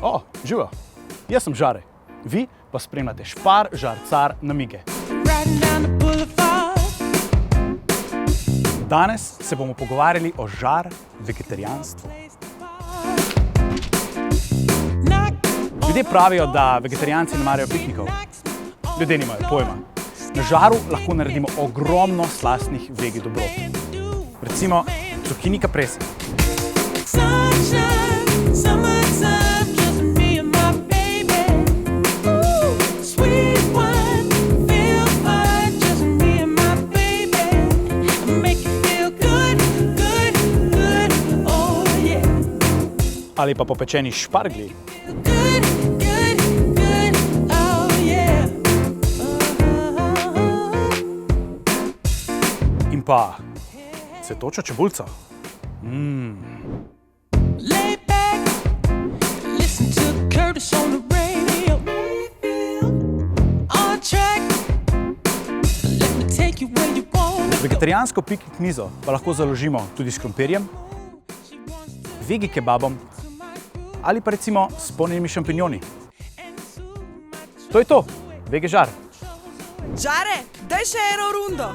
O, živo. Jaz sem Žare. Vi pa spremljate Špar, Žar, Car, namige. Danes se bomo pogovarjali o žar vegetarijanstvu. Ljudje pravijo, da vegetarijanci ne marajo piknikov. Ljudje nimajo pojma. Na žaru lahko naredimo ogromno slastnih vegi dobrot. Recimo zucchini caprese. Ali pa popečeni šparglji. In pa cvetoča čebulca. Vegetarijansko piknik mizo pa lahko založimo tudi s krompirjem, vegi kebabom ali pa recimo s polnjenimi šampinjoni. To je to, vege žar. Žare, daj še eno rundo.